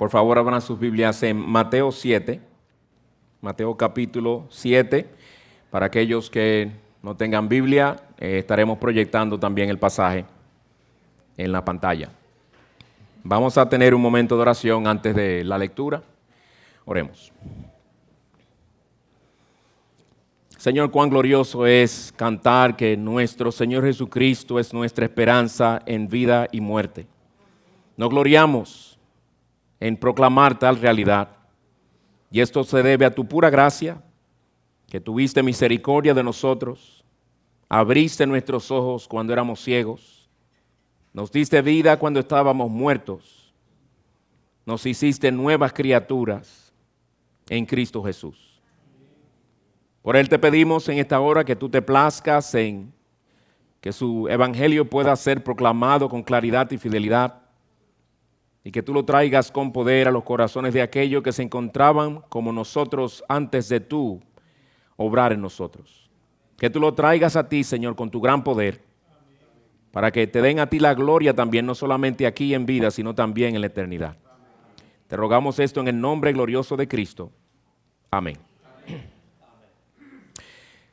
Por favor, abran sus Biblias en Mateo 7, Mateo capítulo 7. Para aquellos que no tengan Biblia, estaremos proyectando también el pasaje en la pantalla. Vamos a tener un momento de oración antes de la lectura. Oremos. Señor, cuán glorioso es cantar que nuestro Señor Jesucristo es nuestra esperanza en vida y muerte. Nos gloriamos en proclamar tal realidad. Y esto se debe a tu pura gracia, que tuviste misericordia de nosotros, abriste nuestros ojos cuando éramos ciegos, nos diste vida cuando estábamos muertos, nos hiciste nuevas criaturas en Cristo Jesús. Por Él te pedimos en esta hora que tú te plazcas en que su evangelio pueda ser proclamado con claridad y fidelidad, y que tú lo traigas con poder a los corazones de aquellos que se encontraban como nosotros antes de tú obrar en nosotros. Que tú lo traigas a ti, Señor, con tu gran poder, para que te den a ti la gloria también, no solamente aquí en vida, sino también en la eternidad. Te rogamos esto en el nombre glorioso de Cristo. Amén.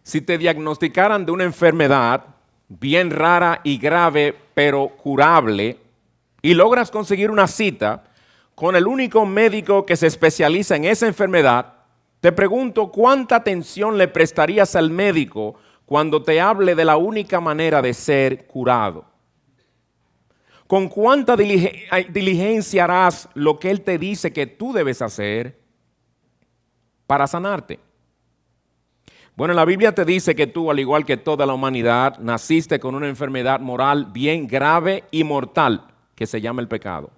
Si te diagnosticaran de una enfermedad bien rara y grave, pero curable, y logras conseguir una cita con el único médico que se especializa en esa enfermedad, te pregunto, ¿cuánta atención le prestarías al médico cuando te hable de la única manera de ser curado? ¿Con cuánta diligencia harás lo que él te dice que tú debes hacer para sanarte? Bueno, la Biblia te dice que tú, al igual que toda la humanidad, naciste con una enfermedad moral bien grave y mortal, que se llama el pecado.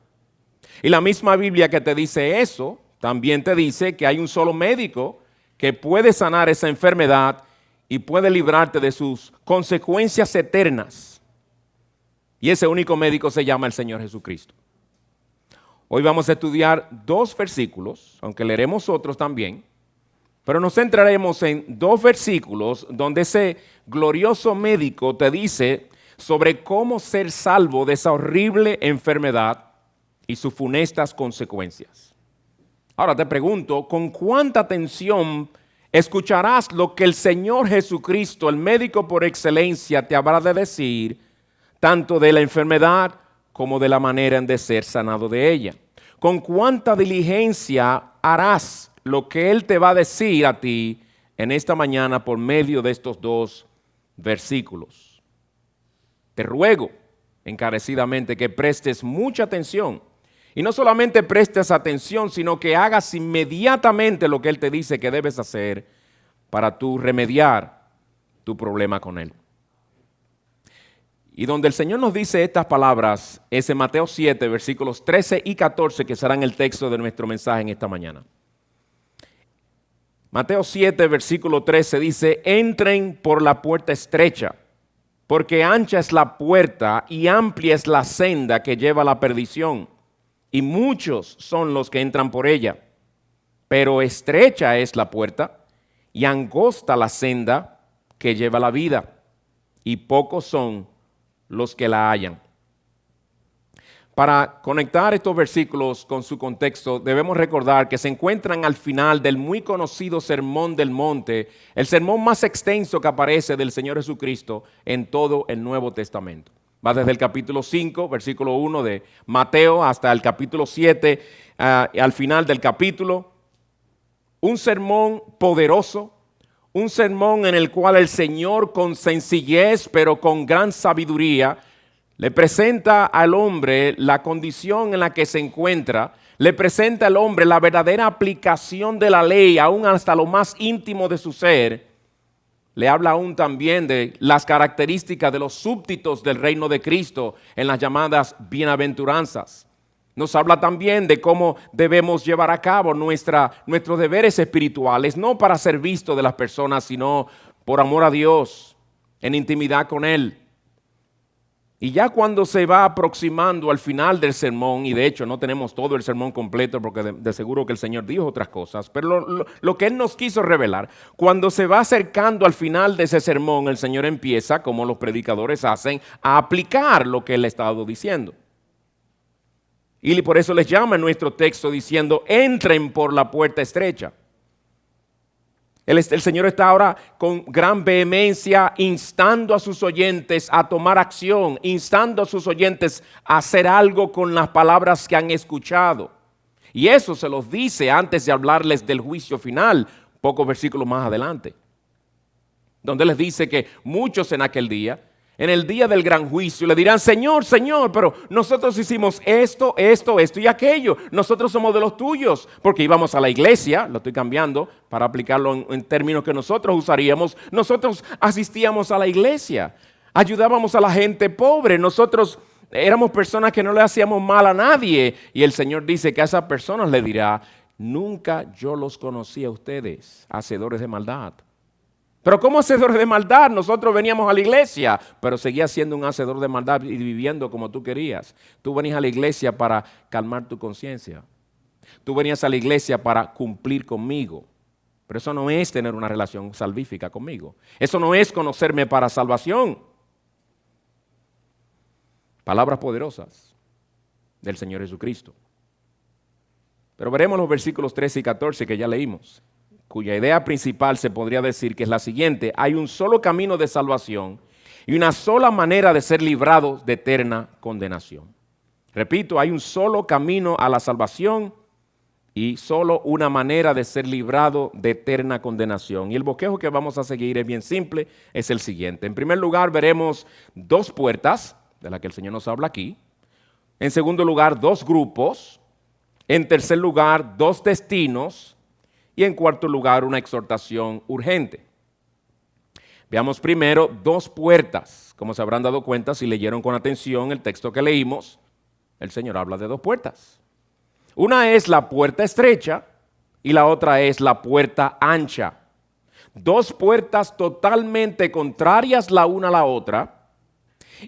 Y la misma Biblia que te dice eso, también te dice que hay un solo médico que puede sanar esa enfermedad y puede librarte de sus consecuencias eternas. Y ese único médico se llama el Señor Jesucristo. Hoy vamos a estudiar 2 versículos, aunque leeremos otros también, pero nos centraremos en 2 versículos donde ese glorioso médico te dice sobre cómo ser salvo de esa horrible enfermedad y sus funestas consecuencias. Ahora te pregunto, ¿con cuánta atención escucharás lo que el Señor Jesucristo, el médico por excelencia, te habrá de decir, tanto de la enfermedad como de la manera en de ser sanado de ella? ¿Con cuánta diligencia harás lo que Él te va a decir a ti en esta mañana por medio de estos 2 versículos? Te ruego encarecidamente que prestes mucha atención. Y no solamente prestes atención, sino que hagas inmediatamente lo que Él te dice que debes hacer para tú remediar tu problema con Él. Y donde el Señor nos dice estas palabras es en Mateo 7, versículos 13 y 14, que serán el texto de nuestro mensaje en esta mañana. Mateo 7, versículo 13 dice: entren por la puerta estrecha, porque ancha es la puerta y amplia es la senda que lleva a la perdición, y muchos son los que entran por ella. Pero estrecha es la puerta y angosta la senda que lleva a la vida, y pocos son los que la hallan. Para conectar estos versículos con su contexto, debemos recordar que se encuentran al final del muy conocido Sermón del Monte, el sermón más extenso que aparece del Señor Jesucristo en todo el Nuevo Testamento. Va desde el capítulo 5, versículo 1 de Mateo, hasta el capítulo 7, al final del capítulo. Un sermón poderoso, un sermón en el cual el Señor, con sencillez pero con gran sabiduría, le presenta al hombre la condición en la que se encuentra, le presenta al hombre la verdadera aplicación de la ley, aún hasta lo más íntimo de su ser. Le habla aún también de las características de los súbditos del reino de Cristo en las llamadas bienaventuranzas. Nos habla también de cómo debemos llevar a cabo nuestros deberes espirituales, no para ser visto de las personas, sino por amor a Dios, en intimidad con Él. Y ya cuando se va aproximando al final del sermón, y de hecho no tenemos todo el sermón completo porque de seguro que el Señor dijo otras cosas, pero lo que Él nos quiso revelar, cuando se va acercando al final de ese sermón, el Señor empieza, como los predicadores hacen, a aplicar lo que Él ha estado diciendo. Y por eso les llama en nuestro texto diciendo, entren por la puerta estrecha. El Señor está ahora con gran vehemencia instando a sus oyentes a tomar acción, instando a sus oyentes a hacer algo con las palabras que han escuchado. Y eso se los dice antes de hablarles del juicio final, pocos versículos más adelante, donde les dice que muchos en aquel día, en el día del gran juicio, le dirán, Señor, Señor, pero nosotros hicimos esto y aquello. Nosotros somos de los tuyos, porque íbamos a la iglesia, lo estoy cambiando para aplicarlo en términos que nosotros usaríamos. Nosotros asistíamos a la iglesia, ayudábamos a la gente pobre, nosotros éramos personas que no le hacíamos mal a nadie. Y el Señor dice que a esas personas le dirá, nunca yo los conocí a ustedes, hacedores de maldad. Pero ¿cómo hacedores de maldad? Nosotros veníamos a la iglesia, pero seguías siendo un hacedor de maldad y viviendo como tú querías. Tú venías a la iglesia para calmar tu conciencia. Tú venías a la iglesia para cumplir conmigo. Pero eso no es tener una relación salvífica conmigo. Eso no es conocerme para salvación. Palabras poderosas del Señor Jesucristo. Pero veremos los versículos 13 y 14 que ya leímos, cuya idea principal se podría decir que es la siguiente: hay un solo camino de salvación y una sola manera de ser librados de eterna condenación. Repito, hay un solo camino a la salvación y solo una manera de ser librado de eterna condenación. Y el bosquejo que vamos a seguir es bien simple, es el siguiente. En primer lugar, veremos dos puertas, de las que el Señor nos habla aquí. En segundo lugar, dos grupos. En tercer lugar, dos destinos. Y en cuarto lugar, una exhortación urgente. Veamos primero dos puertas. Como se habrán dado cuenta si leyeron con atención el texto que leímos, el Señor habla de dos puertas. Una es la puerta estrecha y la otra es la puerta ancha. Dos puertas totalmente contrarias la una a la otra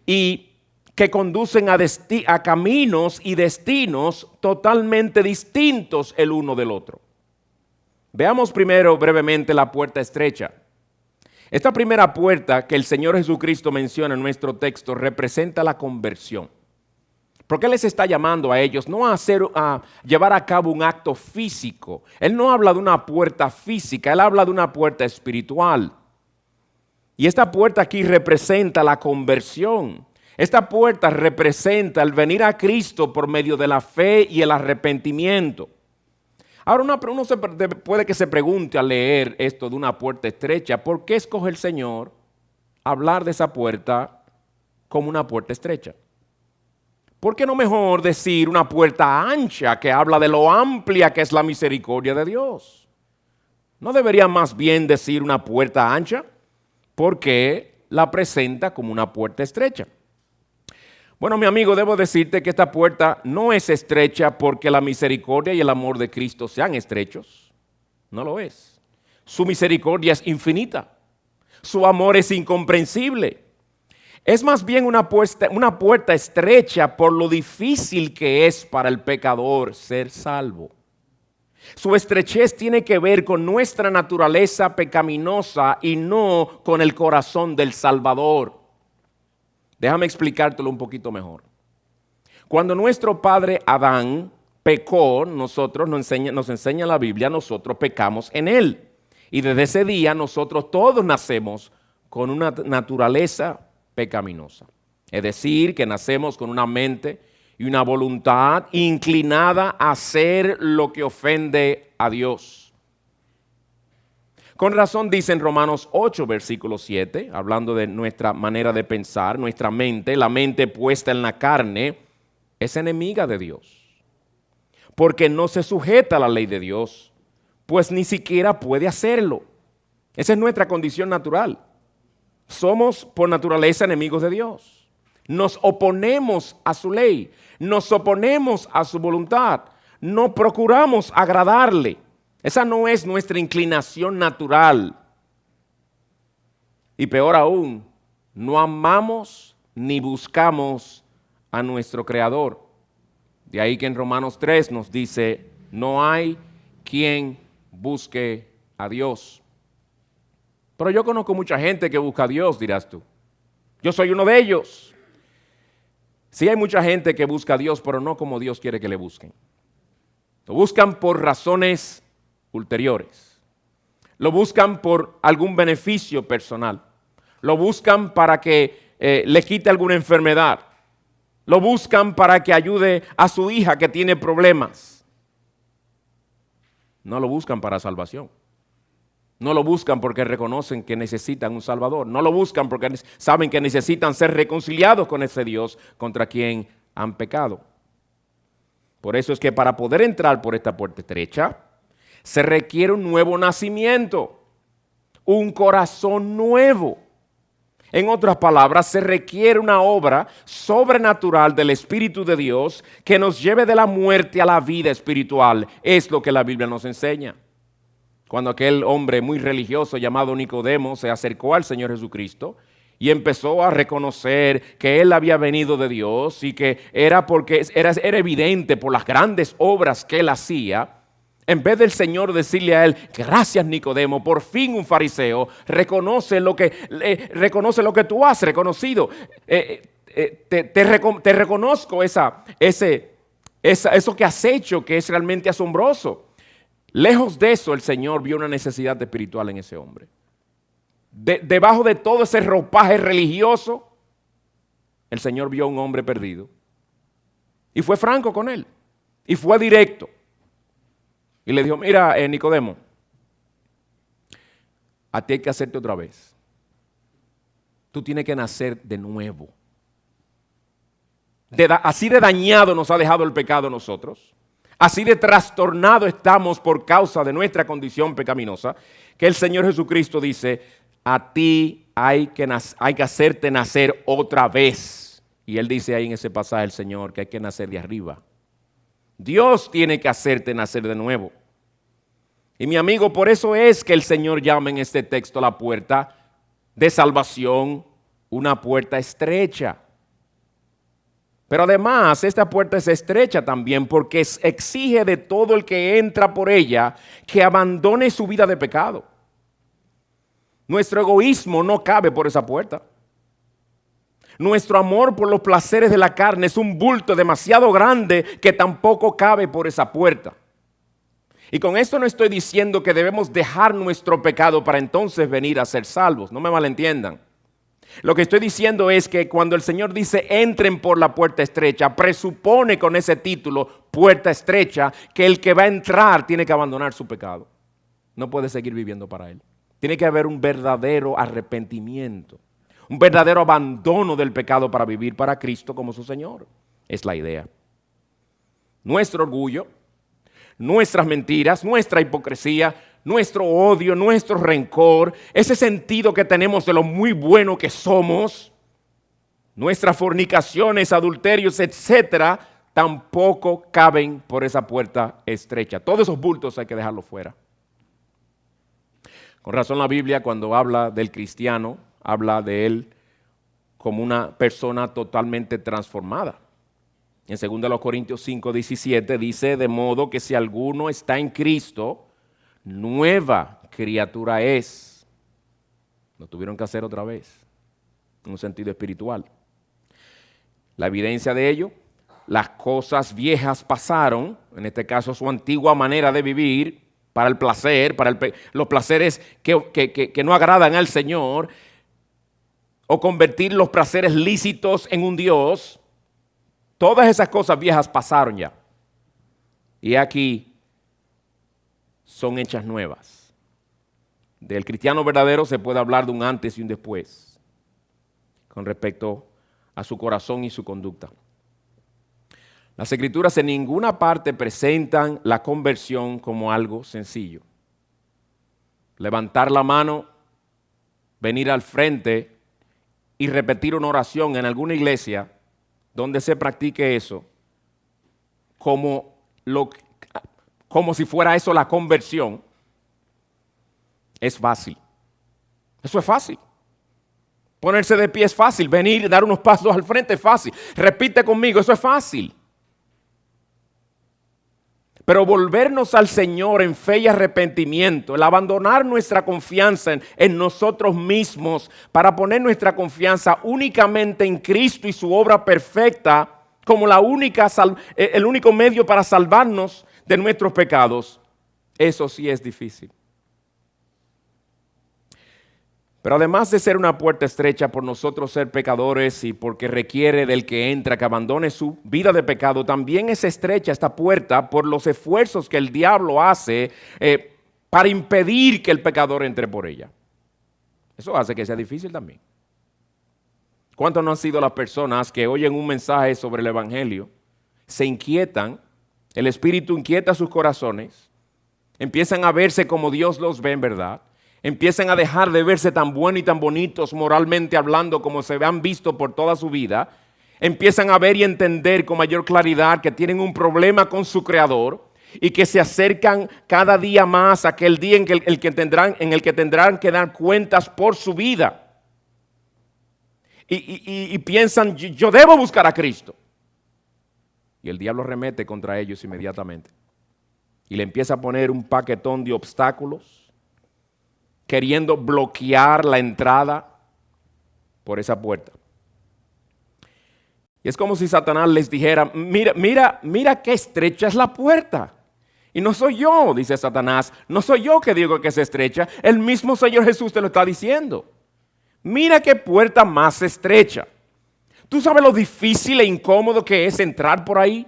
y que conducen a caminos y destinos totalmente distintos el uno del otro. Veamos primero brevemente la puerta estrecha. Esta primera puerta que el Señor Jesucristo menciona en nuestro texto representa la conversión. Porque Él les está llamando a ellos no a llevar a cabo un acto físico. Él no habla de una puerta física, Él habla de una puerta espiritual. Y esta puerta aquí representa la conversión. Esta puerta representa el venir a Cristo por medio de la fe y el arrepentimiento. Ahora uno puede que se pregunte al leer esto de una puerta estrecha, ¿por qué escoge el Señor hablar de esa puerta como una puerta estrecha? ¿Por qué no mejor decir una puerta ancha que habla de lo amplia que es la misericordia de Dios? ¿No debería más bien decir una puerta ancha? Porque la presenta como una puerta estrecha. Bueno, mi amigo, debo decirte que esta puerta no es estrecha porque la misericordia y el amor de Cristo sean estrechos. No lo es. Su misericordia es infinita. Su amor es incomprensible. Es más bien una puerta estrecha por lo difícil que es para el pecador ser salvo. Su estrechez tiene que ver con nuestra naturaleza pecaminosa y no con el corazón del Salvador. Déjame explicártelo un poquito mejor. Cuando nuestro padre Adán pecó, nos enseña la Biblia, nosotros pecamos en él. Y desde ese día nosotros todos nacemos con una naturaleza pecaminosa. Es decir, que nacemos con una mente y una voluntad inclinada a hacer lo que ofende a Dios. Con razón dice en Romanos 8, versículo 7, hablando de nuestra manera de pensar, nuestra mente, la mente puesta en la carne, es enemiga de Dios. Porque no se sujeta a la ley de Dios, pues ni siquiera puede hacerlo. Esa es nuestra condición natural. Somos por naturaleza enemigos de Dios. Nos oponemos a su ley, nos oponemos a su voluntad, no procuramos agradarle. Esa no es nuestra inclinación natural. Y peor aún, no amamos ni buscamos a nuestro Creador. De ahí que en Romanos 3 nos dice, no hay quien busque a Dios. Pero yo conozco mucha gente que busca a Dios, dirás tú. Yo soy uno de ellos. Sí hay mucha gente que busca a Dios, pero no como Dios quiere que le busquen. Lo buscan por razones ulteriores. Lo buscan por algún beneficio personal. Lo buscan para que le quite alguna enfermedad. Lo buscan para que ayude a su hija que tiene problemas. No lo buscan para salvación. No lo buscan porque reconocen que necesitan un Salvador. No lo buscan porque saben que necesitan ser reconciliados con ese Dios contra quien han pecado. Por eso es que para poder entrar por esta puerta estrecha, se requiere un nuevo nacimiento, un corazón nuevo. En otras palabras, se requiere una obra sobrenatural del Espíritu de Dios que nos lleve de la muerte a la vida espiritual. Es lo que la Biblia nos enseña. Cuando aquel hombre muy religioso llamado Nicodemo se acercó al Señor Jesucristo y empezó a reconocer que Él había venido de Dios y que era porque era evidente por las grandes obras que Él hacía, en vez del Señor decirle a él, gracias Nicodemo, por fin un fariseo, reconoce lo que tú has reconocido. Te reconozco eso que has hecho, que es realmente asombroso. Lejos de eso, el Señor vio una necesidad espiritual en ese hombre. Debajo de todo ese ropaje religioso, el Señor vio a un hombre perdido. Y fue franco con él. Y fue directo. Y le dijo, mira, Nicodemo, a ti hay que hacerte otra vez. Tú tienes que nacer de nuevo. Así de dañado nos ha dejado el pecado a nosotros. Así de trastornado estamos por causa de nuestra condición pecaminosa, que el Señor Jesucristo dice, a ti hay que hacerte nacer otra vez. Y Él dice ahí en ese pasaje el Señor que hay que nacer de arriba. Dios tiene que hacerte nacer de nuevo. Y mi amigo, por eso es que el Señor llama en este texto la puerta de salvación una puerta estrecha. Pero además esta puerta es estrecha también porque exige de todo el que entra por ella que abandone su vida de pecado. Nuestro egoísmo no cabe por esa puerta. Nuestro amor por los placeres de la carne es un bulto demasiado grande que tampoco cabe por esa puerta. Y con esto no estoy diciendo que debemos dejar nuestro pecado para entonces venir a ser salvos. No me malentiendan. Lo que estoy diciendo es que cuando el Señor dice entren por la puerta estrecha, presupone con ese título, puerta estrecha, que el que va a entrar tiene que abandonar su pecado. No puede seguir viviendo para Él. Tiene que haber un verdadero arrepentimiento, un verdadero abandono del pecado para vivir para Cristo como su Señor. Es la idea. Nuestro orgullo, nuestras mentiras, nuestra hipocresía, nuestro odio, nuestro rencor, ese sentido que tenemos de lo muy bueno que somos, nuestras fornicaciones, adulterios, etcétera, tampoco caben por esa puerta estrecha. Todos esos bultos hay que dejarlos fuera. Con razón la Biblia cuando habla del cristiano, habla de él como una persona totalmente transformada. En 2 Corintios 5:17 dice, de modo que si alguno está en Cristo, nueva criatura es. Lo tuvieron que hacer otra vez, en un sentido espiritual. La evidencia de ello, las cosas viejas pasaron, en este caso su antigua manera de vivir, para el placer, los placeres que no agradan al Señor, o convertir los placeres lícitos en un Dios. Todas esas cosas viejas pasaron ya. Y aquí son hechas nuevas. Del cristiano verdadero se puede hablar de un antes y un después con respecto a su corazón y su conducta. Las Escrituras en ninguna parte presentan la conversión como algo sencillo. Levantar la mano, venir al frente y repetir una oración en alguna iglesia donde se practique eso, como si fuera eso la conversión, es fácil. Eso es fácil. Ponerse de pie es fácil. Venir y dar unos pasos al frente es fácil. Repite conmigo, eso es fácil. Pero volvernos al Señor en fe y arrepentimiento, el abandonar nuestra confianza en nosotros mismos para poner nuestra confianza únicamente en Cristo y su obra perfecta como el único medio para salvarnos de nuestros pecados, eso sí es difícil. Pero además de ser una puerta estrecha por nosotros ser pecadores y porque requiere del que entra que abandone su vida de pecado, también es estrecha esta puerta por los esfuerzos que el diablo hace para impedir que el pecador entre por ella. Eso hace que sea difícil también. ¿Cuántas no han sido las personas que oyen un mensaje sobre el Evangelio, se inquietan, el Espíritu inquieta sus corazones, empiezan a verse como Dios los ve en verdad? Empiezan a dejar de verse tan buenos y tan bonitos moralmente hablando como se han visto por toda su vida. Empiezan a ver y entender con mayor claridad que tienen un problema con su Creador y que se acercan cada día más a aquel día en el que tendrán que dar cuentas por su vida. Y piensan, yo debo buscar a Cristo. Y el diablo remete contra ellos inmediatamente. Y le empieza a poner un paquetón de obstáculos, queriendo bloquear la entrada por esa puerta. Y es como si Satanás les dijera, mira qué estrecha es la puerta. Y no soy yo, dice Satanás, no soy yo que digo que es estrecha, el mismo Señor Jesús te lo está diciendo. Mira qué puerta más estrecha. ¿Tú sabes lo difícil e incómodo que es entrar por ahí?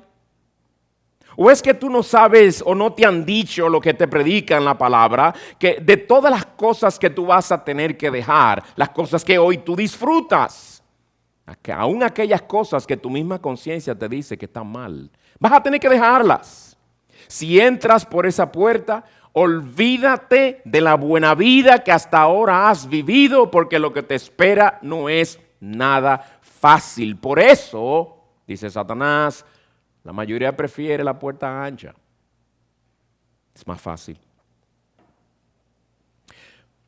¿O es que tú no sabes o no te han dicho lo que te predican la palabra, que de todas las cosas que tú vas a tener que dejar, las cosas que hoy tú disfrutas, aún aquellas cosas que tu misma conciencia te dice que están mal, vas a tener que dejarlas? Si entras por esa puerta, olvídate de la buena vida que hasta ahora has vivido, porque lo que te espera no es nada fácil. Por eso, dice Satanás, la mayoría prefiere la puerta ancha. Es más fácil.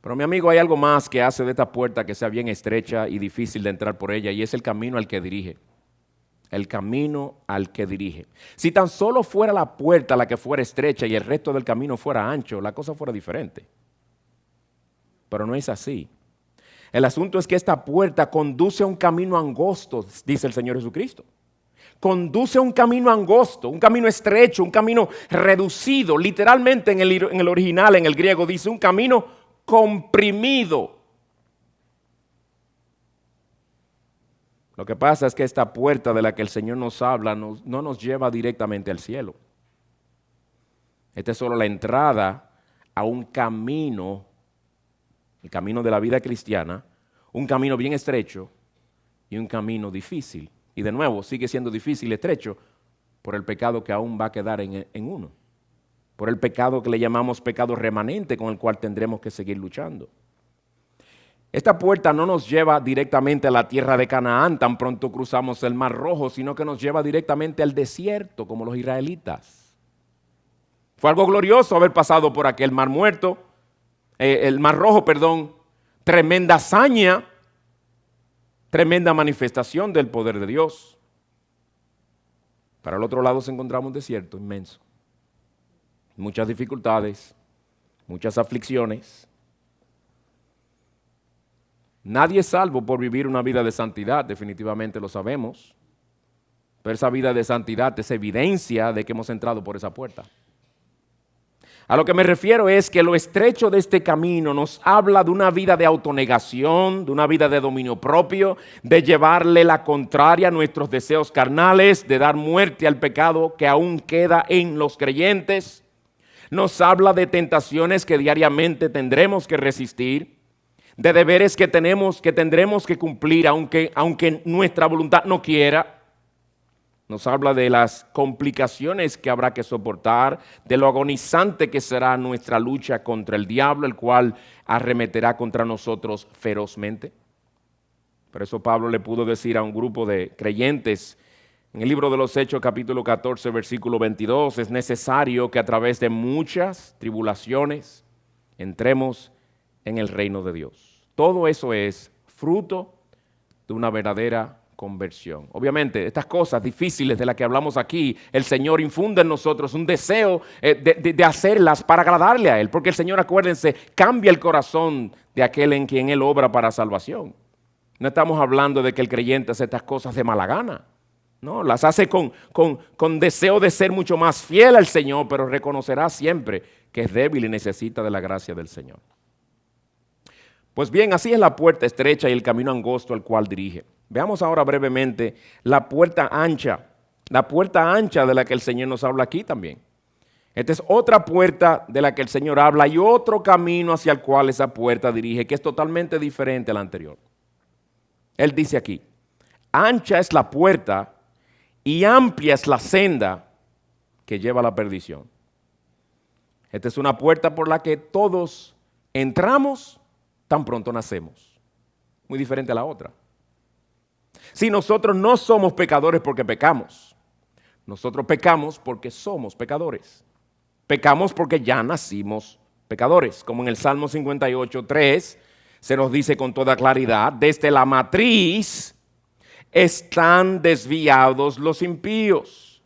Pero mi amigo, hay algo más que hace de esta puerta que sea bien estrecha y difícil de entrar por ella, y es el camino al que dirige. El camino al que dirige. Si tan solo fuera la puerta la que fuera estrecha y el resto del camino fuera ancho, la cosa fuera diferente. Pero no es así. El asunto es que esta puerta conduce a un camino angosto, dice el Señor Jesucristo. Conduce a un camino angosto, un camino estrecho, un camino reducido. Literalmente en el original, en el griego, dice un camino comprimido. Lo que pasa es que esta puerta de la que el Señor nos habla no nos lleva directamente al cielo. Esta es solo la entrada a un camino, el camino de la vida cristiana, un camino bien estrecho y un camino difícil. Y de nuevo, sigue siendo difícil y estrecho por el pecado que aún va a quedar en uno. Por el pecado que le llamamos pecado remanente con el cual tendremos que seguir luchando. Esta puerta no nos lleva directamente a la tierra de Canaán tan pronto cruzamos el Mar Rojo, sino que nos lleva directamente al desierto como los israelitas. Fue algo glorioso haber pasado por aquel Mar el Mar Rojo, tremenda hazaña. Tremenda manifestación del poder de Dios. Para el otro lado se encontraba un desierto inmenso. Muchas dificultades, muchas aflicciones. Nadie es salvo por vivir una vida de santidad, definitivamente lo sabemos. Pero esa vida de santidad es evidencia de que hemos entrado por esa puerta. A lo que me refiero es que lo estrecho de este camino nos habla de una vida de autonegación, de una vida de dominio propio, de llevarle la contraria a nuestros deseos carnales, de dar muerte al pecado que aún queda en los creyentes. Nos habla de tentaciones que diariamente tendremos que resistir, de deberes que tendremos que cumplir aunque nuestra voluntad no quiera. Nos habla de las complicaciones que habrá que soportar, de lo agonizante que será nuestra lucha contra el diablo, el cual arremeterá contra nosotros ferozmente. Por eso Pablo le pudo decir a un grupo de creyentes en el libro de los Hechos, capítulo 14, versículo 22, es necesario que a través de muchas tribulaciones entremos en el reino de Dios. Todo eso es fruto de una verdadera conversión. Obviamente, estas cosas difíciles de las que hablamos aquí, el Señor infunde en nosotros un deseo de hacerlas para agradarle a Él, porque el Señor, acuérdense, cambia el corazón de aquel en quien Él obra para salvación. No estamos hablando de que el creyente hace estas cosas de mala gana. No, las hace con deseo de ser mucho más fiel al Señor, pero reconocerá siempre que es débil y necesita de la gracia del Señor. Pues bien, así es la puerta estrecha y el camino angosto al cual dirige. Veamos ahora brevemente la puerta ancha de la que el Señor nos habla aquí también. Esta es otra puerta de la que el Señor habla y otro camino hacia el cual esa puerta dirige, que es totalmente diferente a la anterior. Él dice aquí, ancha es la puerta y amplia es la senda que lleva a la perdición. Esta es una puerta por la que todos entramos tan pronto nacemos. Muy diferente a la otra. Si nosotros no somos pecadores porque pecamos, nosotros pecamos porque somos pecadores. Pecamos porque ya nacimos pecadores. Como en el Salmo 58:3 se nos dice con toda claridad, desde la matriz están desviados los impíos.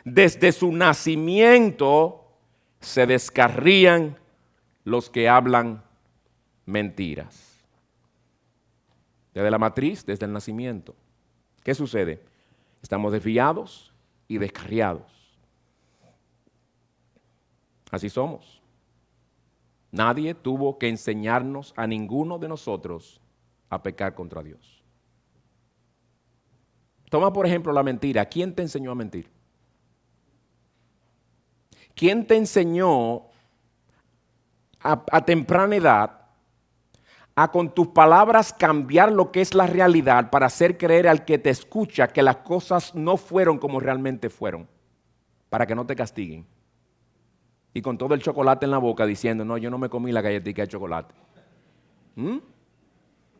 Desde su nacimiento se descarrían los que hablan mentiras. Desde la matriz, desde el nacimiento. ¿Qué sucede? Estamos desviados y descarriados. Así somos. Nadie tuvo que enseñarnos a ninguno de nosotros a pecar contra Dios. Toma por ejemplo la mentira. ¿Quién te enseñó a mentir? ¿Quién te enseñó a temprana edad a con tus palabras cambiar lo que es la realidad para hacer creer al que te escucha que las cosas no fueron como realmente fueron, para que no te castiguen? Y con todo el chocolate en la boca diciendo, no, yo no me comí la galletita de chocolate.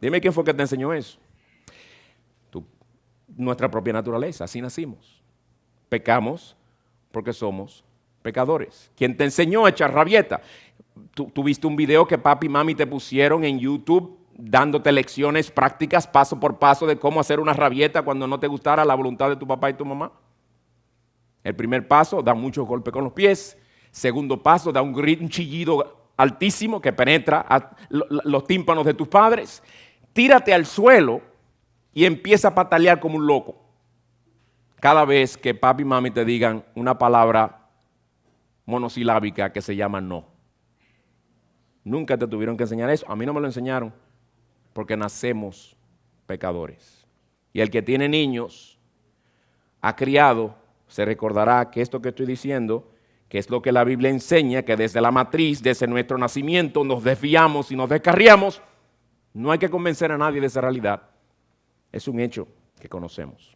Dime quién fue que te enseñó eso. Nuestra propia naturaleza, así nacimos. Pecamos porque somos pecadores. ¿Quién te enseñó a echar rabieta? Tú viste un video que papi y mami te pusieron en YouTube dándote lecciones prácticas paso por paso de cómo hacer una rabieta cuando no te gustara la voluntad de tu papá y tu mamá. El primer paso, da muchos golpes con los pies. Segundo paso, da un chillido altísimo que penetra los tímpanos de tus padres. Tírate al suelo y empieza a patalear como un loco. Cada vez que papi y mami te digan una palabra monosilábica que se llama no. Nunca te tuvieron que enseñar eso. A mí no me lo enseñaron porque nacemos pecadores. Y el que tiene niños, ha criado, se recordará que esto que estoy diciendo, que es lo que la Biblia enseña, que desde la matriz, desde nuestro nacimiento, nos desviamos y nos descarriamos. No hay que convencer a nadie de esa realidad. Es un hecho que conocemos.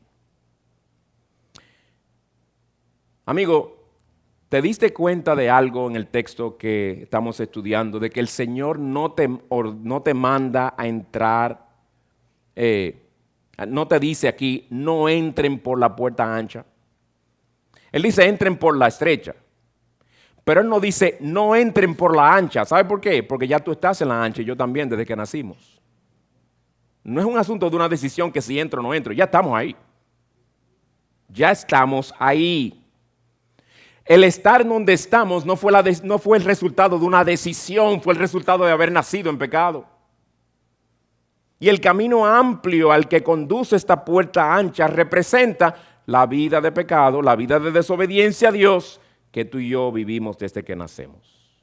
Amigo, ¿te diste cuenta de algo en el texto que estamos estudiando? De que el Señor no te manda a entrar, no te dice aquí, no entren por la puerta ancha. Él dice, entren por la estrecha. Pero Él no dice, no entren por la ancha. ¿Sabe por qué? Porque ya tú estás en la ancha y yo también desde que nacimos. No es un asunto de una decisión que si entro o no entro. Ya estamos ahí. Ya estamos ahí. El estar donde estamos no fue el resultado de una decisión, fue el resultado de haber nacido en pecado. Y el camino amplio al que conduce esta puerta ancha representa la vida de pecado, la vida de desobediencia a Dios que tú y yo vivimos desde que nacemos.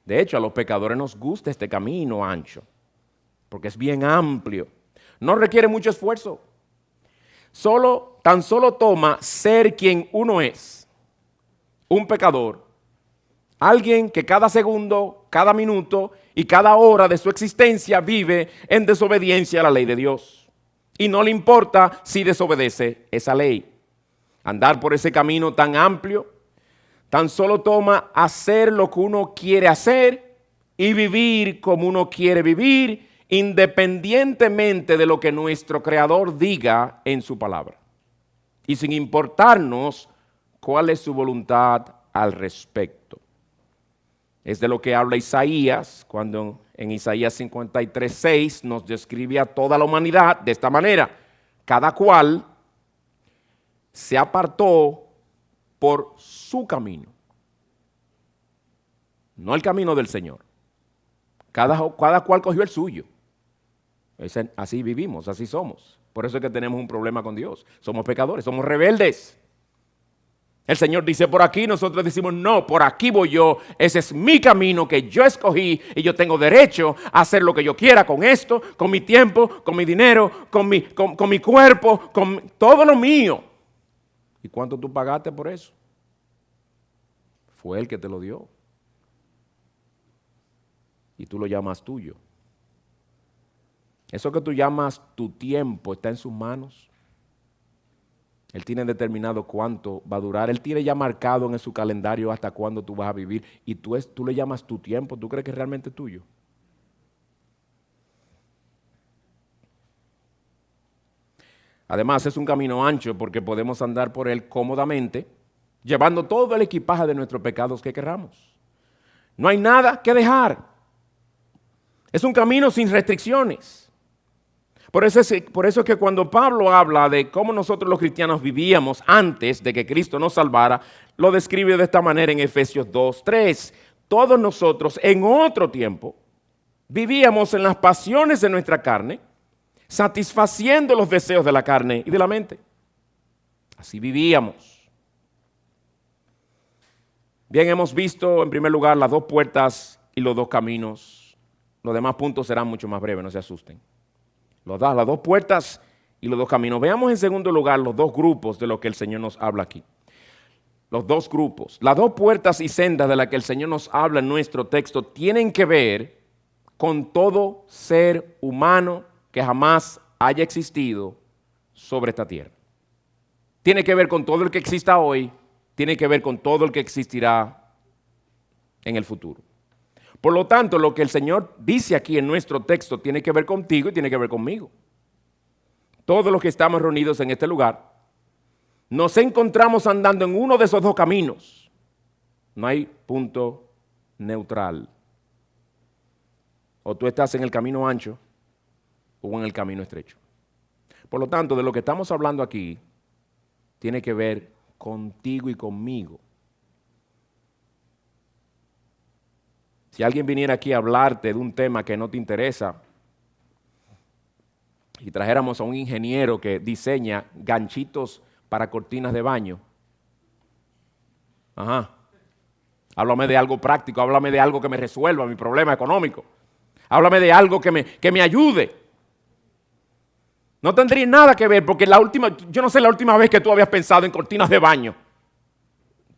De hecho, a los pecadores nos gusta este camino ancho, porque es bien amplio. No requiere mucho esfuerzo. Tan solo toma ser quien uno es. Un pecador, alguien que cada segundo, cada minuto y cada hora de su existencia vive en desobediencia a la ley de Dios. Y no le importa si desobedece esa ley. Andar por ese camino tan amplio, tan solo toma hacer lo que uno quiere hacer y vivir como uno quiere vivir, independientemente de lo que nuestro Creador diga en su palabra. Y sin importarnos cuál es su voluntad al respecto. Es de lo que habla Isaías, cuando en Isaías 53:6 nos describe a toda la humanidad de esta manera. cada cual se apartó por su camino, no el camino del Señor. Cada cual cogió el suyo. Así vivimos, así somos. Por eso es que tenemos un problema con Dios. Somos pecadores, somos rebeldes. El Señor dice por aquí, nosotros decimos no, por aquí voy yo. Ese es mi camino que yo escogí y yo tengo derecho a hacer lo que yo quiera con esto, con mi tiempo, con mi dinero, con mi cuerpo, con todo lo mío. ¿Y cuánto tú pagaste por eso? Fue Él que te lo dio. Y tú lo llamas tuyo. Eso que tú llamas tu tiempo está en sus manos. Él tiene determinado cuánto va a durar. Él tiene ya marcado en su calendario hasta cuándo tú vas a vivir. Y tú le llamas tu tiempo. ¿Tú crees que es realmente tuyo? Además, es un camino ancho porque podemos andar por él cómodamente, llevando todo el equipaje de nuestros pecados que querramos. No hay nada que dejar. Es un camino sin restricciones. Por eso es que cuando Pablo habla de cómo nosotros los cristianos vivíamos antes de que Cristo nos salvara, lo describe de esta manera en Efesios 2:3. Todos nosotros en otro tiempo vivíamos en las pasiones de nuestra carne, satisfaciendo los deseos de la carne y de la mente. Así vivíamos. Bien, hemos visto en primer lugar las dos puertas y los dos caminos. Los demás puntos serán mucho más breves, no se asusten. Las dos puertas y los dos caminos. Veamos en segundo lugar los dos grupos de lo que el Señor nos habla aquí. Los dos grupos. Las dos puertas y sendas de las que el Señor nos habla en nuestro texto tienen que ver con todo ser humano que jamás haya existido sobre esta tierra. Tiene que ver con todo el que exista hoy, tiene que ver con todo el que existirá en el futuro. Por lo tanto, lo que el Señor dice aquí en nuestro texto tiene que ver contigo y tiene que ver conmigo. Todos los que estamos reunidos en este lugar, nos encontramos andando en uno de esos dos caminos. No hay punto neutral. O tú estás en el camino ancho o en el camino estrecho. Por lo tanto, de lo que estamos hablando aquí tiene que ver contigo y conmigo. Si alguien viniera aquí a hablarte de un tema que no te interesa y trajéramos a un ingeniero que diseña ganchitos para cortinas de baño, háblame de algo práctico, háblame de algo que me resuelva mi problema económico, háblame de algo que me ayude. No tendría nada que ver porque yo no sé la última vez que tú habías pensado en cortinas de baño.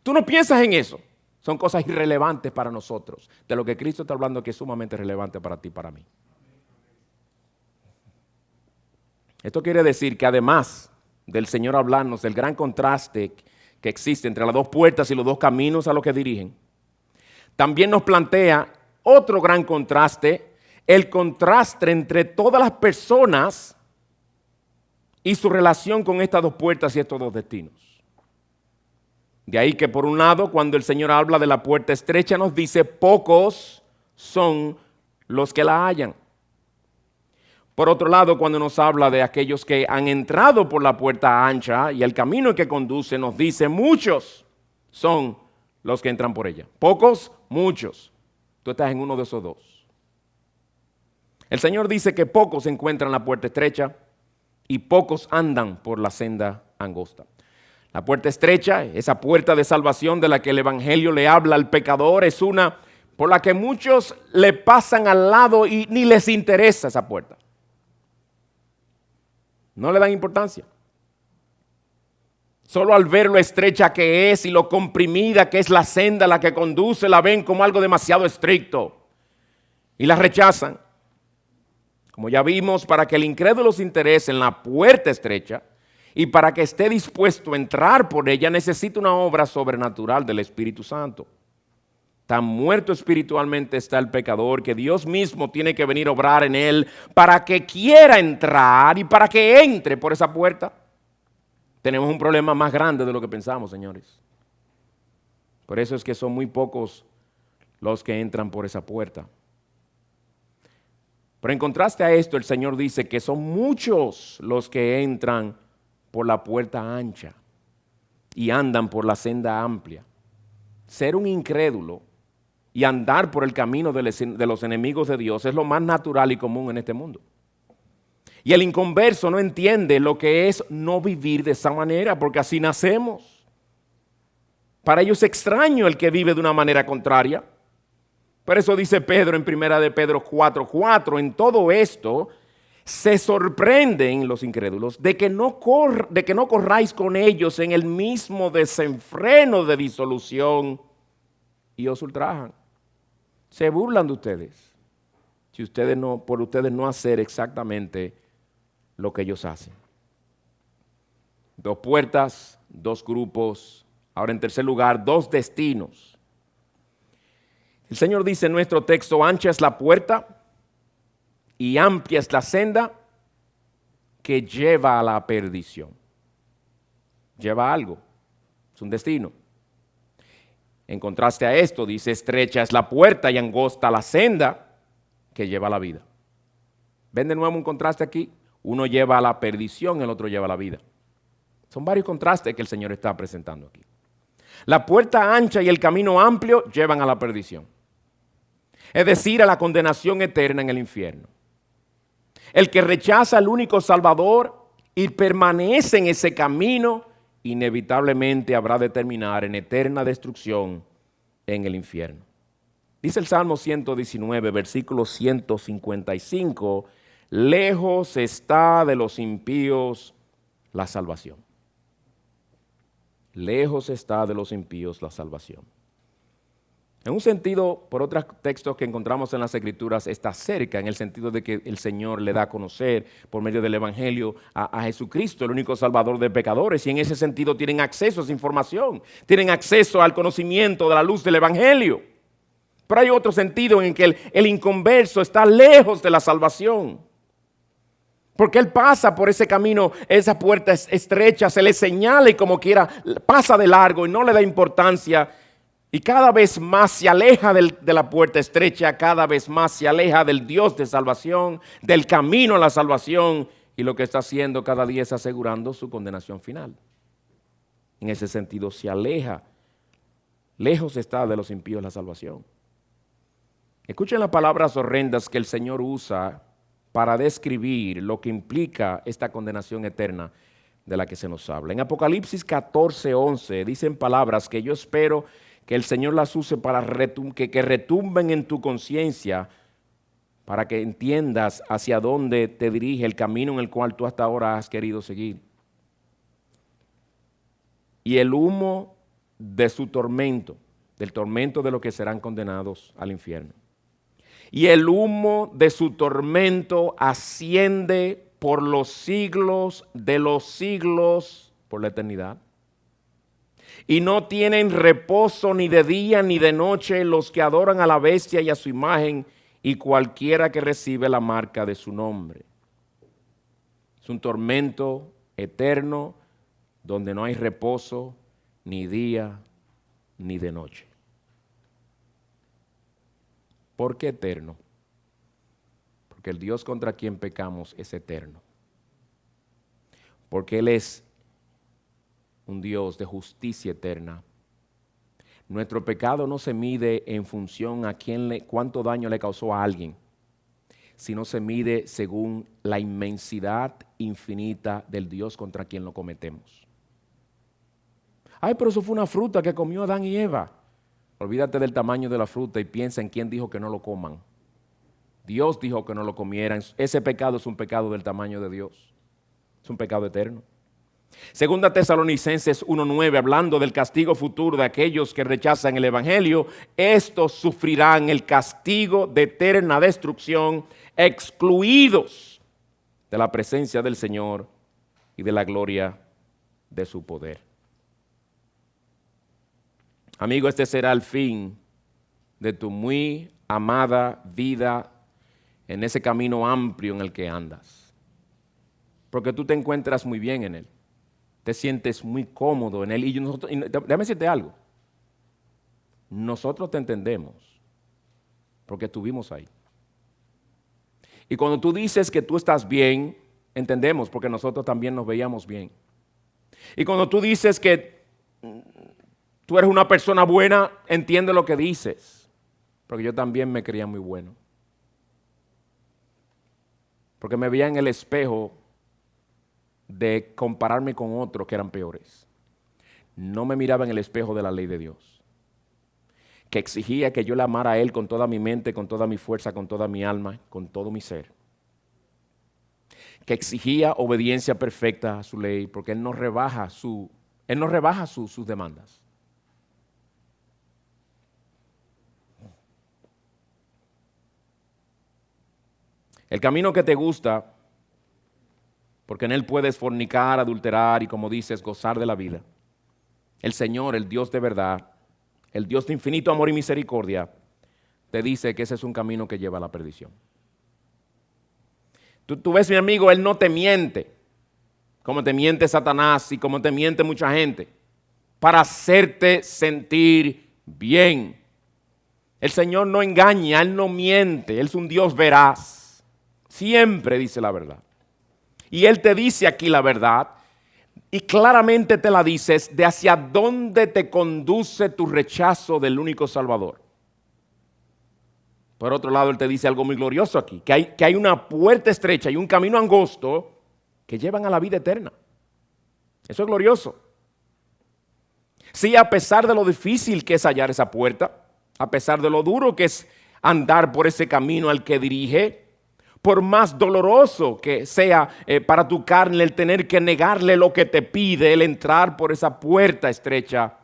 Tú no piensas en eso. Son cosas irrelevantes para nosotros. De lo que Cristo está hablando que es sumamente relevante para ti y para mí. Esto quiere decir que además del Señor hablarnos del gran contraste que existe entre las dos puertas y los dos caminos a los que dirigen, también nos plantea otro gran contraste, el contraste entre todas las personas y su relación con estas dos puertas y estos dos destinos. De ahí que por un lado, cuando el Señor habla de la puerta estrecha, nos dice, pocos son los que la hallan. Por otro lado, cuando nos habla de aquellos que han entrado por la puerta ancha y el camino que conduce, nos dice, muchos son los que entran por ella. Pocos, muchos. Tú estás en uno de esos dos. El Señor dice que pocos encuentran la puerta estrecha y pocos andan por la senda angosta. La puerta estrecha, esa puerta de salvación de la que el Evangelio le habla al pecador, es una por la que muchos le pasan al lado y ni les interesa esa puerta. No le dan importancia. Solo al ver lo estrecha que es y lo comprimida que es la senda a la que conduce, la ven como algo demasiado estricto y la rechazan. Como ya vimos, para que el incrédulo se interese en la puerta estrecha, y para que esté dispuesto a entrar por ella, necesita una obra sobrenatural del Espíritu Santo. Tan muerto espiritualmente está el pecador que Dios mismo tiene que venir a obrar en él para que quiera entrar y para que entre por esa puerta. Tenemos un problema más grande de lo que pensamos, señores. Por eso es que son muy pocos los que entran por esa puerta. Pero en contraste a esto, el Señor dice que son muchos los que entran por la puerta ancha y andan por la senda amplia. Ser un incrédulo y andar por el camino de los enemigos de Dios es lo más natural y común en este mundo. Y el inconverso no entiende lo que es no vivir de esa manera, porque así nacemos. Para ellos es extraño el que vive de una manera contraria. Por eso dice Pedro en 1 de Pedro 4:4, en todo esto se sorprenden los incrédulos de que no corráis con ellos en el mismo desenfreno de disolución y os ultrajan. Se burlan de ustedes si por ustedes no hacer exactamente lo que ellos hacen. 2 puertas, 2 grupos. Ahora, en tercer lugar, 2 destinos. El Señor dice en nuestro texto: ancha es la puerta y amplia es la senda que lleva a la perdición. Lleva algo, es un destino. En contraste a esto, dice: estrecha es la puerta y angosta la senda que lleva a la vida. ¿Ven de nuevo un contraste aquí? Uno lleva a la perdición, el otro lleva a la vida. Son varios contrastes que el Señor está presentando aquí. La puerta ancha y el camino amplio llevan a la perdición, es decir, a la condenación eterna en el infierno. El que rechaza al único Salvador y permanece en ese camino, inevitablemente habrá de terminar en eterna destrucción en el infierno. Dice el Salmo 119, versículo 155, lejos está de los impíos la salvación. Lejos está de los impíos la salvación. En un sentido, por otros textos que encontramos en las Escrituras, está cerca, en el sentido de que el Señor le da a conocer por medio del Evangelio a Jesucristo, el único Salvador de pecadores, y en ese sentido tienen acceso a esa información, tienen acceso al conocimiento de la luz del Evangelio. Pero hay otro sentido en que el inconverso está lejos de la salvación, porque él pasa por ese camino, esa puerta es estrecha, se le señala y como quiera pasa de largo y no le da importancia. Y cada vez más se aleja de la puerta estrecha, cada vez más se aleja del Dios de salvación, del camino a la salvación, y lo que está haciendo cada día es asegurando su condenación final. En ese sentido se aleja, lejos está de los impíos la salvación. Escuchen las palabras horrendas que el Señor usa para describir lo que implica esta condenación eterna de la que se nos habla. En Apocalipsis 14:11 dicen palabras que yo espero que el Señor las use para que retumben en tu conciencia, para que entiendas hacia dónde te dirige el camino en el cual tú hasta ahora has querido seguir. Y el humo de su tormento, del tormento de los que serán condenados al infierno. Y el humo de su tormento asciende por los siglos de los siglos, por la eternidad. Y no tienen reposo ni de día ni de noche los que adoran a la bestia y a su imagen y cualquiera que recibe la marca de su nombre. Es un tormento eterno donde no hay reposo ni día ni de noche. ¿Por qué eterno? Porque el Dios contra quien pecamos es eterno. Porque Él es un Dios de justicia eterna. Nuestro pecado no se mide en función a cuánto daño le causó a alguien, sino se mide según la inmensidad infinita del Dios contra quien lo cometemos. Ay, pero eso fue una fruta que comió Adán y Eva. Olvídate del tamaño de la fruta y piensa en quién dijo que no lo coman. Dios dijo que no lo comieran. Ese pecado es un pecado del tamaño de Dios. Es un pecado eterno. Segunda Tesalonicenses 1:9, hablando del castigo futuro de aquellos que rechazan el Evangelio, estos sufrirán el castigo de eterna destrucción, excluidos de la presencia del Señor y de la gloria de su poder. Amigo, este será el fin de tu muy amada vida en ese camino amplio en el que andas. Porque tú te encuentras muy bien en él. Te sientes muy cómodo en él. Y déjame decirte algo. Nosotros te entendemos porque estuvimos ahí. Y cuando tú dices que tú estás bien, entendemos porque nosotros también nos veíamos bien. Y cuando tú dices que tú eres una persona buena, entiende lo que dices. Porque yo también me creía muy bueno. Porque me veía en el espejo de compararme con otros que eran peores. No me miraba en el espejo de la ley de Dios, que exigía que yo le amara a Él con toda mi mente, con toda mi fuerza, con toda mi alma, con todo mi ser. Que exigía obediencia perfecta a su ley, porque Él no rebaja sus demandas. El camino que te gusta, porque en Él puedes fornicar, adulterar y, como dices, gozar de la vida. El Señor, el Dios de verdad, el Dios de infinito amor y misericordia, te dice que ese es un camino que lleva a la perdición. Tú ves, mi amigo, Él no te miente, como te miente Satanás y como te miente mucha gente, para hacerte sentir bien. El Señor no engaña, Él no miente, Él es un Dios veraz. Siempre dice la verdad. Y Él te dice aquí la verdad y claramente te la dices de hacia dónde te conduce tu rechazo del único Salvador. Por otro lado, Él te dice algo muy glorioso aquí, que hay una puerta estrecha y un camino angosto que llevan a la vida eterna. Eso es glorioso. Sí, a pesar de lo difícil que es hallar esa puerta, a pesar de lo duro que es andar por ese camino al que dirige, por más doloroso que sea para tu carne el tener que negarle lo que te pide, el entrar por esa puerta estrecha,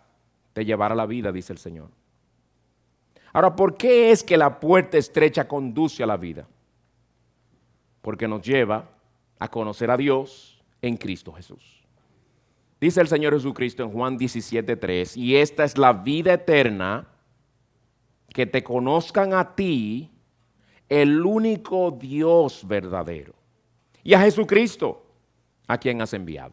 te llevará a la vida, dice el Señor. Ahora, ¿por qué es que la puerta estrecha conduce a la vida? Porque nos lleva a conocer a Dios en Cristo Jesús. Dice el Señor Jesucristo en Juan 17:3, y esta es la vida eterna, que te conozcan a ti, el único Dios verdadero, y a Jesucristo, a quien has enviado.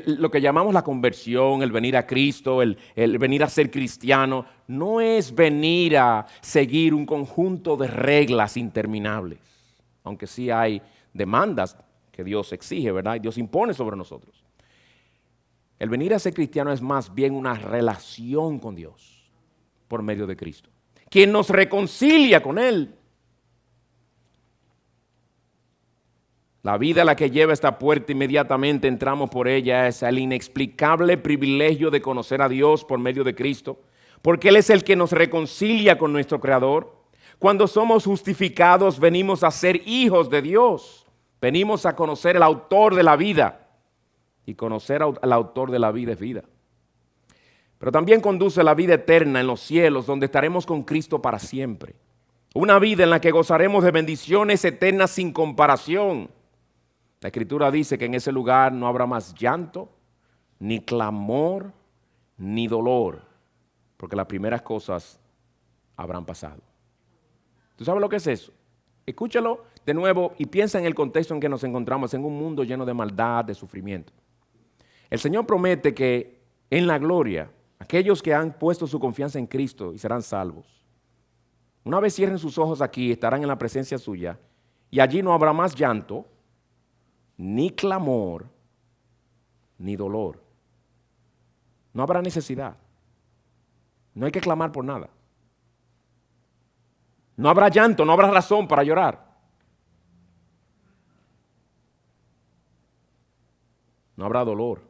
Lo que llamamos la conversión, el venir a Cristo, el venir a ser cristiano, no es venir a seguir un conjunto de reglas interminables, aunque sí hay demandas que Dios exige, ¿verdad? Y Dios impone sobre nosotros. El venir a ser cristiano es más bien una relación con Dios por medio de Cristo, quien nos reconcilia con Él. La vida a la que lleva esta puerta, inmediatamente entramos por ella, es el inexplicable privilegio de conocer a Dios por medio de Cristo, porque Él es el que nos reconcilia con nuestro Creador. Cuando somos justificados, venimos a ser hijos de Dios, venimos a conocer el autor de la vida, y conocer al autor de la vida es vida. Pero también conduce a la vida eterna en los cielos, donde estaremos con Cristo para siempre. Una vida en la que gozaremos de bendiciones eternas sin comparación. La Escritura dice que en ese lugar no habrá más llanto, ni clamor, ni dolor, porque las primeras cosas habrán pasado. ¿Tú sabes lo que es eso? Escúchalo de nuevo y piensa en el contexto en que nos encontramos, en un mundo lleno de maldad, de sufrimiento. El Señor promete que en la gloria, aquellos que han puesto su confianza en Cristo y serán salvos, una vez cierren sus ojos aquí, estarán en la presencia suya, y allí no habrá más llanto, ni clamor, ni dolor. No habrá necesidad. No hay que clamar por nada. No habrá llanto, no habrá razón para llorar. No habrá dolor.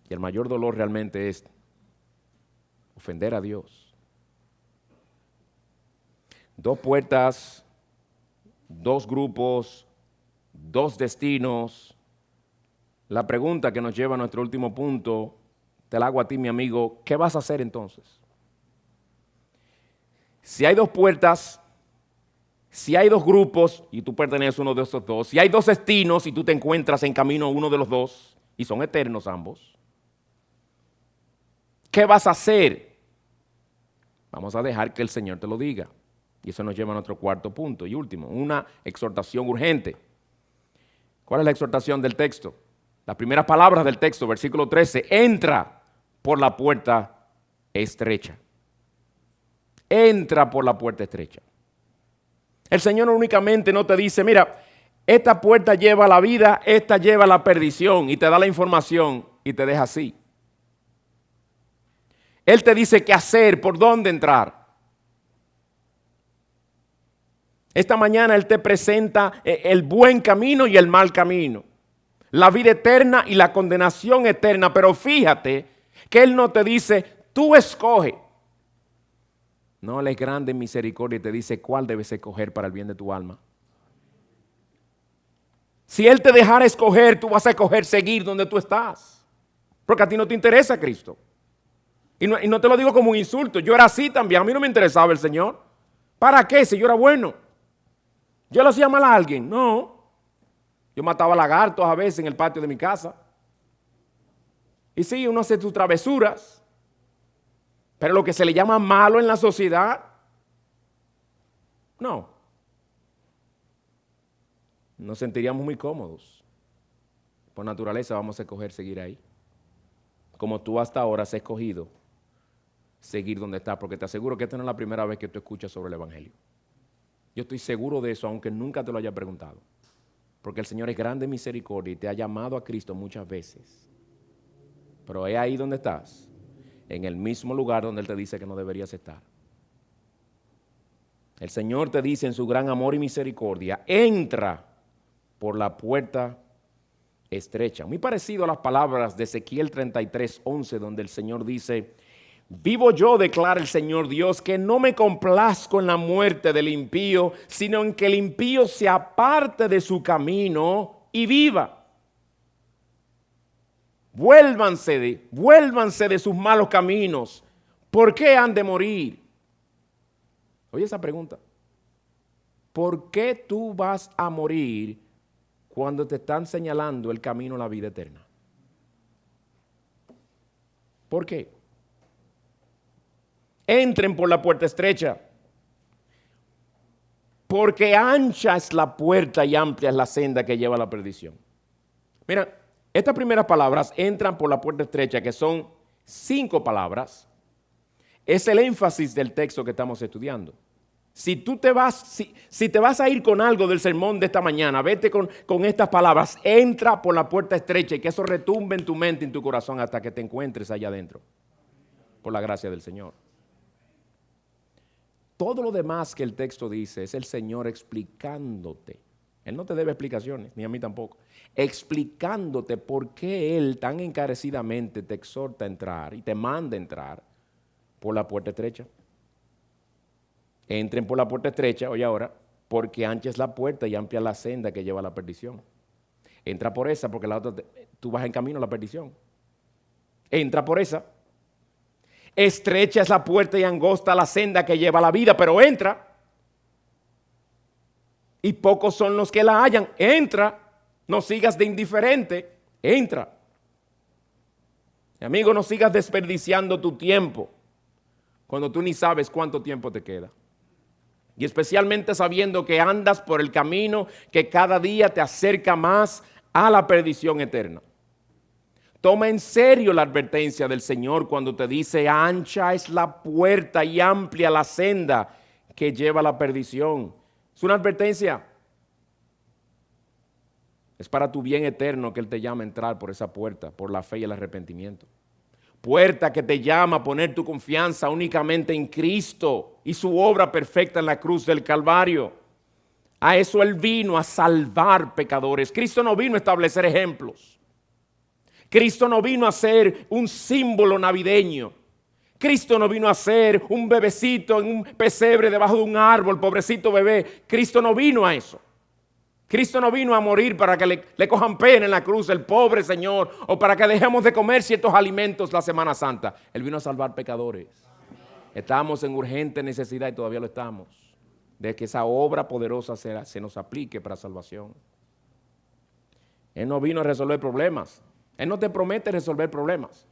Y el mayor dolor realmente es ofender a Dios. Dos puertas, dos grupos, dos destinos. La pregunta que nos lleva a nuestro último punto, te la hago a ti, mi amigo, ¿qué vas a hacer entonces? Si hay dos puertas, si hay dos grupos y tú perteneces a uno de esos dos, si hay dos destinos y tú te encuentras en camino a uno de los dos y son eternos ambos, ¿qué vas a hacer? Vamos a dejar que el Señor te lo diga. Y eso nos lleva a nuestro cuarto punto y último, una exhortación urgente. ¿Cuál es la exhortación del texto? Las primeras palabras del texto, versículo 13, entra por la puerta estrecha. Entra por la puerta estrecha. El Señor únicamente no te dice, mira, esta puerta lleva a la vida, esta lleva a la perdición, y te da la información y te deja así. Él te dice qué hacer, por dónde entrar. Esta mañana Él te presenta el buen camino y el mal camino, la vida eterna y la condenación eterna. Pero fíjate que Él no te dice, tú escoge. No, Él es grande en misericordia y te dice cuál debes escoger para el bien de tu alma. Si Él te dejara escoger, tú vas a escoger seguir donde tú estás, porque a ti no te interesa Cristo. Y no te lo digo como un insulto, yo era así también, a mí no me interesaba el Señor. ¿Para qué? Si yo era bueno. ¿Yo le hacía mal a alguien? No. Yo mataba lagartos a veces en el patio de mi casa. Y sí, uno hace sus travesuras. Pero lo que se le llama malo en la sociedad, no. Nos sentiríamos muy cómodos. Por naturaleza vamos a escoger seguir ahí. Como tú hasta ahora has escogido seguir donde estás, porque te aseguro que esta no es la primera vez que tú escuchas sobre el Evangelio. Yo estoy seguro de eso, aunque nunca te lo haya preguntado. Porque el Señor es grande en misericordia y te ha llamado a Cristo muchas veces. Pero es ahí donde estás, en el mismo lugar donde Él te dice que no deberías estar. El Señor te dice en su gran amor y misericordia, entra por la puerta estrecha. Muy parecido a las palabras de Ezequiel 33:11, donde el Señor dice, vivo yo, declara el Señor Dios, que no me complazco en la muerte del impío, sino en que el impío se aparte de su camino y viva. Vuélvanse de sus malos caminos. ¿Por qué han de morir? Oye esa pregunta. ¿Por qué tú vas a morir cuando te están señalando el camino a la vida eterna? ¿Por qué? Entren por la puerta estrecha, porque ancha es la puerta y amplia es la senda que lleva a la perdición. Mira, estas primeras palabras, entran por la puerta estrecha, que son 5 palabras, es el énfasis del texto que estamos estudiando. Si te vas a ir con algo del sermón de esta mañana, vete con estas palabras, entra por la puerta estrecha, y que eso retumbe en tu mente y en tu corazón hasta que te encuentres allá adentro, por la gracia del Señor. Todo lo demás que el texto dice es el Señor explicándote. Él no te debe explicaciones, ni a mí tampoco. Explicándote por qué Él tan encarecidamente te exhorta a entrar y te manda a entrar por la puerta estrecha. Entren por la puerta estrecha, oye ahora, porque ancha es la puerta y amplia la senda que lleva a la perdición. Entra por esa, porque la otra tú vas en camino a la perdición. Entra por esa. Estrecha es la puerta y angosta la senda que lleva a la vida, pero entra. Y pocos son los que la hallan. Entra. No sigas de indiferente. Entra. Amigo, no sigas desperdiciando tu tiempo cuando tú ni sabes cuánto tiempo te queda. Y especialmente sabiendo que andas por el camino que cada día te acerca más a la perdición eterna. Toma en serio la advertencia del Señor cuando te dice, ancha es la puerta y amplia la senda que lleva a la perdición. Es una advertencia. Es para tu bien eterno que Él te llama a entrar por esa puerta, por la fe y el arrepentimiento. Puerta que te llama a poner tu confianza únicamente en Cristo y su obra perfecta en la cruz del Calvario. A eso Él vino, a salvar pecadores. Cristo no vino a establecer ejemplos. Cristo no vino a ser un símbolo navideño. Cristo no vino a ser un bebecito en un pesebre debajo de un árbol, pobrecito bebé. Cristo no vino a eso. Cristo no vino a morir para que le cojan pena en la cruz el pobre Señor, o para que dejemos de comer ciertos alimentos la Semana Santa. Él vino a salvar pecadores. Estamos en urgente necesidad, y todavía lo estamos, de que esa obra poderosa se nos aplique para salvación. Él no vino a resolver problemas. Él no te promete resolver problemas.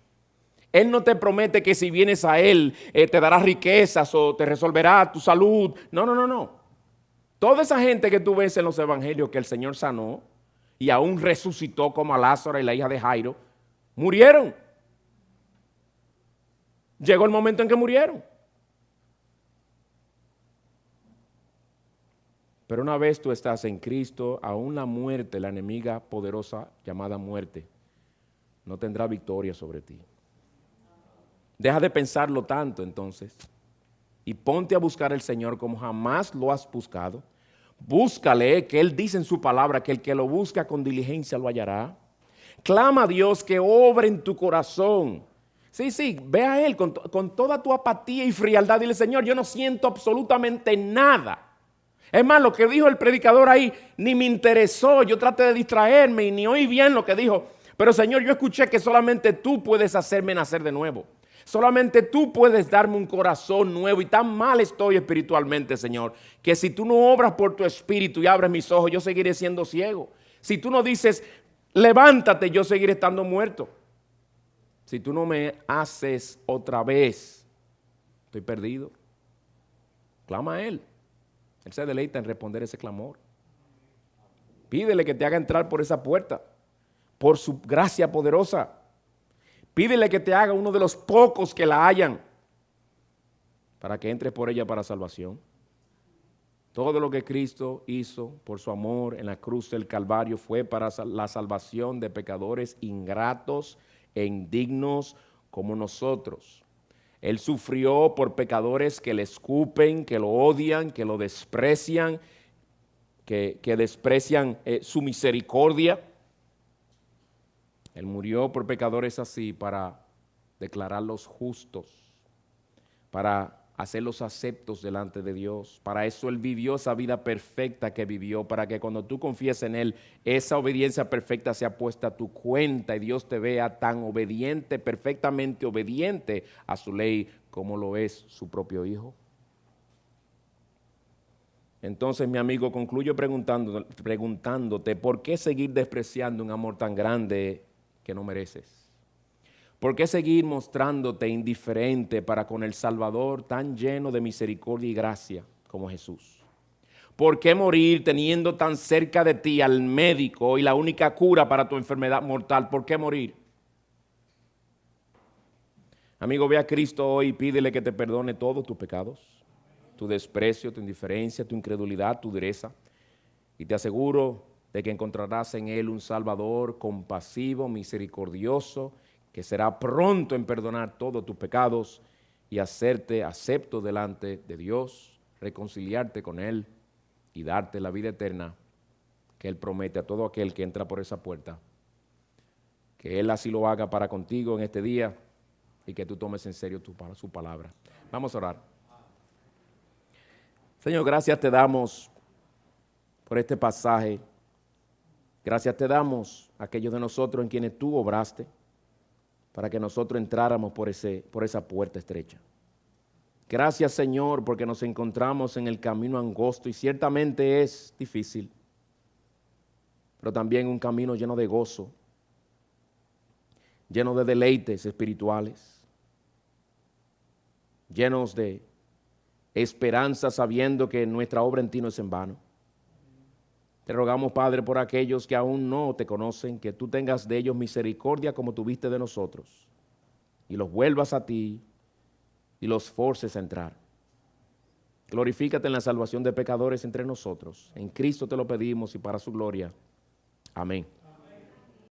Él no te promete que si vienes a Él te dará riquezas o te resolverá tu salud. No. Toda esa gente que tú ves en los evangelios que el Señor sanó y aún resucitó, como a Lázaro y la hija de Jairo, murieron. Llegó el momento en que murieron. Pero una vez tú estás en Cristo, aún la muerte, la enemiga poderosa llamada muerte, no tendrá victoria sobre ti. Deja de pensarlo tanto entonces y ponte a buscar al Señor como jamás lo has buscado. Búscale, que Él dice en su palabra que el que lo busca con diligencia lo hallará. Clama a Dios que obre en tu corazón. Sí, ve a Él con toda tu apatía y frialdad. Dile, Señor, yo no siento absolutamente nada. Es más, lo que dijo el predicador ahí ni me interesó. Yo traté de distraerme y ni oí bien lo que dijo. Pero Señor, yo escuché que solamente tú puedes hacerme nacer de nuevo. Solamente tú puedes darme un corazón nuevo, y tan mal estoy espiritualmente, Señor, que si tú no obras por tu espíritu y abres mis ojos, yo seguiré siendo ciego. Si tú no dices, levántate, yo seguiré estando muerto. Si tú no me haces otra vez, estoy perdido. Clama a Él. Él se deleita en responder ese clamor. Pídele que te haga entrar por esa puerta, por su gracia poderosa. Pídele que te haga uno de los pocos que la hayan, para que entres por ella para salvación. Todo lo que Cristo hizo por su amor en la cruz del Calvario fue para la salvación de pecadores ingratos e indignos como nosotros. Él sufrió por pecadores que le escupen, que lo odian, que lo desprecian, que desprecian su misericordia. Él murió por pecadores así para declararlos justos, para hacerlos aceptos delante de Dios. Para eso Él vivió esa vida perfecta que vivió, para que cuando tú confíes en Él, esa obediencia perfecta sea puesta a tu cuenta y Dios te vea tan obediente, perfectamente obediente a su ley como lo es su propio Hijo. Entonces, mi amigo, concluyo preguntándote, ¿por qué seguir despreciando un amor tan grande que no mereces? ¿Por qué seguir mostrándote indiferente para con el Salvador tan lleno de misericordia y gracia como Jesús? ¿Por qué morir teniendo tan cerca de ti al médico y la única cura para tu enfermedad mortal? ¿Por qué morir? Amigo, ve a Cristo hoy y pídele que te perdone todos tus pecados, tu desprecio, tu indiferencia, tu incredulidad, tu dureza. Y te aseguro de que encontrarás en Él un Salvador compasivo, misericordioso, que será pronto en perdonar todos tus pecados y hacerte acepto delante de Dios, reconciliarte con Él y darte la vida eterna que Él promete a todo aquel que entra por esa puerta. Que Él así lo haga para contigo en este día y que tú tomes en serio su palabra. Vamos a orar. Señor, gracias te damos por este pasaje. Gracias te damos a aquellos de nosotros en quienes tú obraste, para que nosotros entráramos por esa puerta estrecha. Gracias, Señor, porque nos encontramos en el camino angosto y ciertamente es difícil, pero también un camino lleno de gozo, lleno de deleites espirituales, llenos de esperanza sabiendo que nuestra obra en ti no es en vano. Te rogamos, Padre, por aquellos que aún no te conocen, que tú tengas de ellos misericordia como tuviste de nosotros, y los vuelvas a ti y los forces a entrar. Glorifícate en la salvación de pecadores entre nosotros. En Cristo te lo pedimos y para su gloria. Amén.